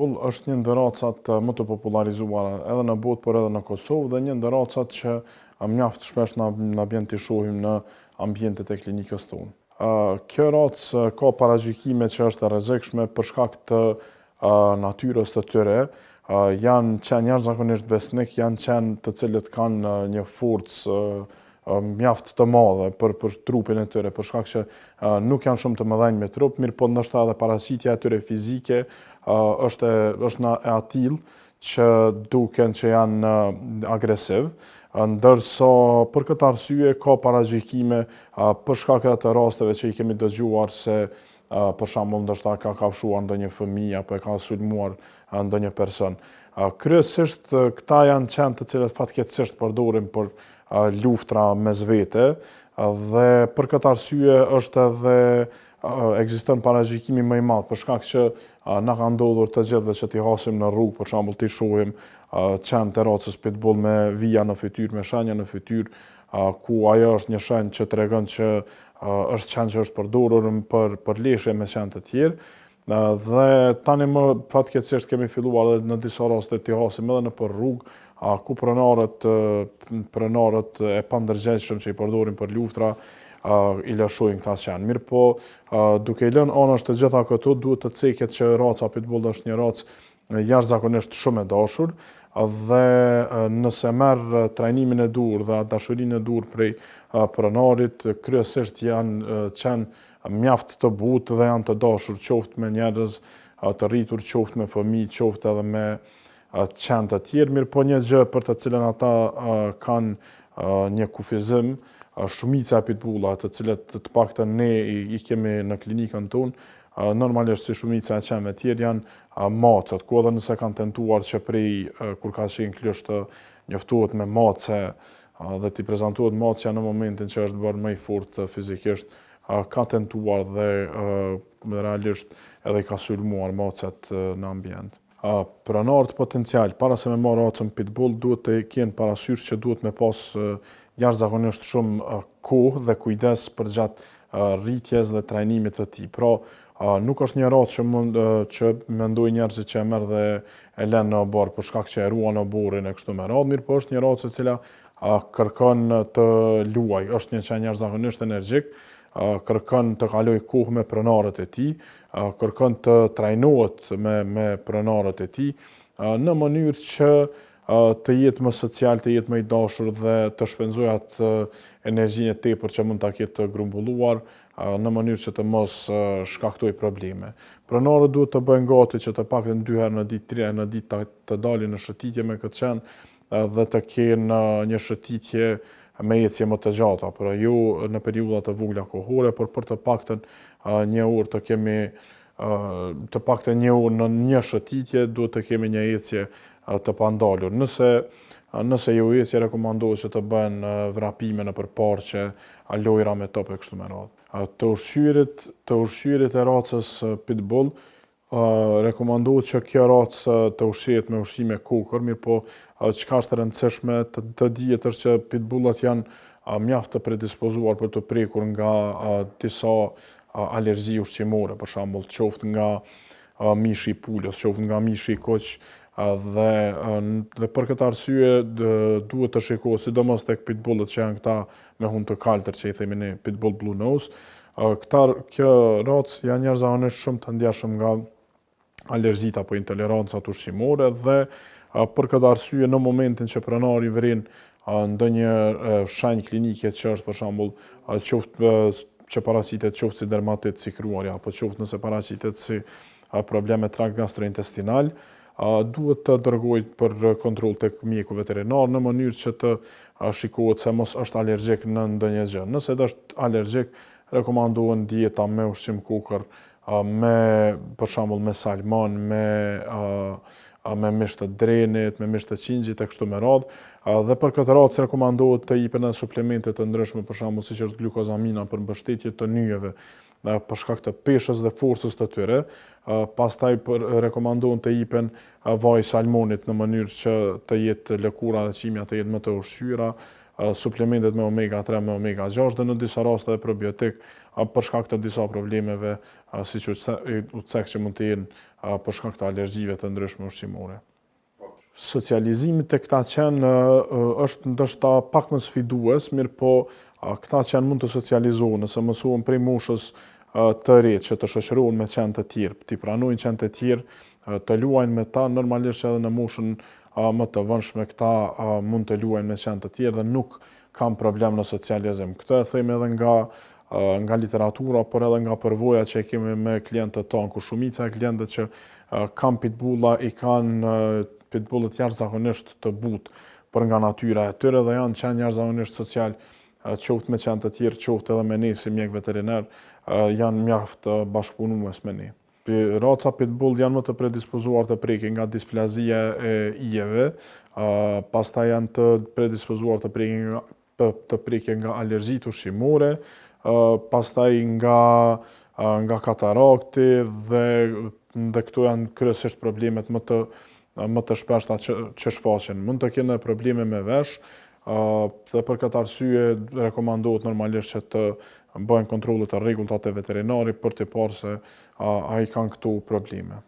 Pitbull është një ndër racat më të popularizuara edhe në botë, por edhe në Kosovë dhe një ndër racat që mjaft shpesh na bjen t'i shohim në ambientet e klinikës tonë. Kjo racë ka paragjykime që është e rrezikshme për shkak të natyrës të tyre. Janë qenë jashtëzakonisht besnik, janë qenë të cilët kanë një forcë mjaft të madhe për trupin e tyre, për shkak që nuk janë shumë të mëdhenj me trup, mirë po ndoshta edhe paraqitja e tyre fizike është e atill që duken që janë agresiv, ndërsa për këtë arsye ka paragjykime për shkak të rasteve që i kemi dëgjuar se për shembull ndoshta ka kafshuar ndonjë fëmijë apo e ka sulmuar ndonjë person. Kryesisht këta janë qenë të cilët fatkeqësisht përdorin për luftra mes vete dhe për këtë arsye është edhe ekziston paragjykimi më i madh për shkak që na ka ndodhur të gjithëve që t'i hasim në rrugë, për shembull t'i shohim qenë të racës Pitbull me vija në fytyrë, me shenja në fytyrë, ku ajo është një shenjë që tregon që është qenë që është përdorur për leshje me qenë të tjerë. Dhe tani më fatkeqësisht kemi filluar edhe në disa raste t'i hasim edhe nëpër rrugë, ku pronarët e pandërgjegjshëm që i përdorin për luftra i lëshojnë këta qenë. Mirë po, duke i lënë anash të gjitha këto, duhet të ceket që raca Pitbull është një racë jashtëzakonisht shumë e dashur dhe nëse merr trajnimin e dur dhe dashurinë e dur prej pronarit, kryesisht janë qenë mjaft të butë dhe janë të dashur qoftë me njerëz të rritur, qoftë me fëmijë, qoftë edhe me qenë të tjerë. Mirë po një gjë për të cilën ata kanë një kufizim, shumica e pitbulla, të cilët të paktën ne i kemi në klinikën tonë, normalisht si shumica e qenëve tjerë janë macet, ku edhe nëse kanë tentuar që prej kur ka qenë klysht të njoftohet me mace dhe t'i prezentohet macja në momentin që është bërë më i fortë fizikisht, ka tentuar dhe realisht edhe i ka sulmuar macet në ambient. Pronarët potencial, para se me marrë racën Pitbull, duhet të kenë parasysh që duhet me pas jashtëzakonisht shumë kohë dhe kujdes për gjatë rritjes dhe trajnimit të tij. Pra, nuk është një racë që mendojnë njerëzit që e merr dhe e lën në oborr për shkak që e ruan oborrin e kështu me radhë, mirë po është një racë e cila kërkon të luaj, është një qenë jashtëzakonisht energjik, kërkon të kaloj kohë me pronarët e tij, kërkon të trajnohet me pronarët e tij në mënyrë që të jetë më social, të jetë më i dashur dhe të shpenzojë atë energjinë e tepër që mund ta ketë të grumbulluar në mënyrë që të mos shkaktoj probleme. Pronarët duhet të bëjnë gati që të paktën 2 herë në ditë, 3 herë në ditë të dalin në shëtitje me këtë qenë dhe të kenë një shëtitje me ecje më të gjata, por jo në periudha të vogla kohore, por për të paktën një orë të kemi të paktën një orë në një shëtitje duhet të kemi një ecje të pandalur. Nëse jo ecje, rekomandohet që të bëhen vrapime nëpër parqe, lojra me top e kështu me radhë. Të ushqyrit e racës Pitbull, rekomandohet që kjo racë të ushqehet me ushqime kokër, mirë po çka është e rëndësishme të dihet është që pitbullat janë mjaft të predispozuar për të prekur nga disa alergji ushqimore, për shembull qoftë nga mishi i pulës, qoftë nga mishi i koq, dhe për këtë arsye duhet të shikohet sidomos tek pitbullët që janë këta me hund të kaltër që i themi ne Pitbull Blue Nose. Kjo racë janë jashtëzakonisht shumë të ndjeshëm nga alergjitë apo intolerancat ushqimore dhe për këtë arsye në momentin që pronari vren ndonjë shenjë klinike që është për shembull qoftë që paraqitet qoftë si dermatit si kruarja apo qoftë nëse paraqitet si probleme trakt gastrointestinal, duhet të dërgohet për kontroll tek mjeku veterinar në mënyrë që të shikohet se mos është alergjik në ndonjë gjë. Nëse është alergjik, rekomandohen dieta me ushqim kokër, për shembull me salmon, me mish të drenit, me mish të qingjit e kështu me radhë, dhe për këtë racë rekomandohet të jipen edhe suplemente të ndryshme, për shembull siç është glukozamina për mbështetje të nyjeve, për shkak të peshës dhe forcës të tyre. Pastaj rekomandohen të jipen vaj salmonit në mënyrë që të jetë lëkura dhe qimja të jetë më të ushqyera, suplementet me omega 3, me omega 6 dhe në disa raste edhe probiotik për shkak të disa problemeve, siç u cek që mund të jenë për shkak të alergjive të ndryshme ushqimore. Socializimi të këta qenë është ndoshta pak më sfidues, mirë po këta qenë mund të socializohen nëse mësohen prej moshës të re që të shoqërohen me qenë të tjerë, të pranojnë qenë të tjerë, të luajnë me ta, normalisht edhe në moshën më të vonshme këta mund të luajnë me qenë të tjerë dhe nuk kam problem në socializim. Këtë e them edhe nga literatura, por edhe nga përvoja që kemi me klientët tonë, ku shumica e klientët që kanë pitbulla i kanë pitbullët jashtëzakonisht të butë, por nga natyra e tyre dhe janë qenë jashtëzakonisht social, qoftë me qenë të tjerë, qoftë edhe me ne si mjek veteriner, janë mjaft bashkëpunues me ne. Raca pitbull janë më të predispozuar të prekin nga displazia e ijeve, pastaj janë të predispozuar të prekin nga alergjitë ushqimore, pastaj nga katarakti dhe këto janë kryesisht problemet më të shpeshta që shfaqen. Mund të kenë probleme me vesh, dhe për këtë arsye rekomandohet normalisht që të bëjnë kontrollet të rregullta te veterinari për të parë se a i kanë këto probleme.